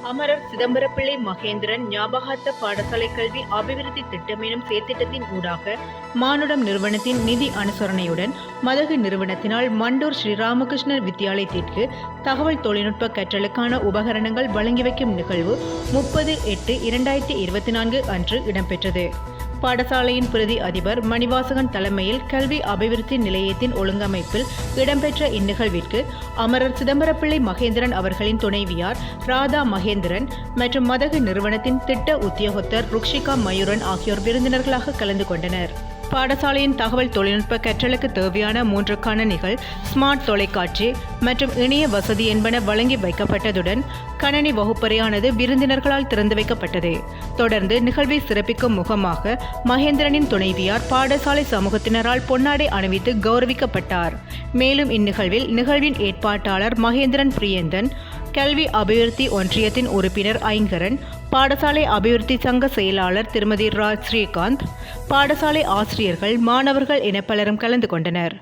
அமரர் சிதம்பரப்பிள்ளை மகேந்திரன் ஞாபகார்த்த பாடசாலை கல்வி அபிவிருத்தி திட்டம் எனும் செயற்திட்டத்தின் ஊடாக மானுடம் நிறுவனத்தின் நிதி அனுசரணையுடன் மதகு நிறுவனத்தினால் மண்டூர் ஸ்ரீ ராமகிருஷ்ணர் வித்தியாலயத்திற்கு தகவல் தொழில்நுட்ப கற்றலுக்கான உபகரணங்கள் வழங்கி வைக்கும் நிகழ்வு 30/8/2024 அன்று இடம்பெற்றது. பாடசாலையின் பிரதி அதிபர் மணிவாசகன் தலைமையில் கல்வி அபிவிருத்தி நிலையத்தின் ஒழுங்கமைப்பில் இடம்பெற்ற இந்நிகழ்விற்கு அமரர் சிதம்பரப்பிள்ளை மகேந்திரன் அவர்களின் துணைவியார் ராதா மகேந்திரன் மற்றும் மதகு நிறுவனத்தின் திட்ட உத்தியோகத்தர் ருக்ஷிகா மயூரன் ஆகியோர் விருந்தினர்களாக கலந்து கொண்டனர். பாடசாலையின் தகவல் தொழில்நுட்ப கற்றலுக்கு தேவையான 3 கணனிகள், ஸ்மார்ட் தொலைக்காட்சி மற்றும் இணைய வசதி என்பன வழங்கி வைக்கப்பட்டதுடன் கணனி வகுப்பறையானது விருந்தினர்களால் திறந்து வைக்கப்பட்டது. தொடர்ந்து நிகழ்வை சிறப்பிக்கும் முகமாக மகேந்திரனின் துணைவியார் பாடசாலை சமூகத்தினரால் பொன்னாடை அணிவித்து கௌரவிக்கப்பட்டார். மேலும் இந்நிகழ்வில் நிகழ்வின் ஏற்பாட்டாளர் மகேந்திரன் பிரியந்தன், கல்வி அபிவிருத்தி ஒன்றியத்தின் உறுப்பினர் ஐங்கரன், பாடசாலை அபிவிருத்தி சங்க செயலாளர் திருமதி ஸ்ரீகாந்த், பாடசாலை ஆசிரியர்கள், மாணவர்கள் என பலரும் கலந்து கொண்டனர்.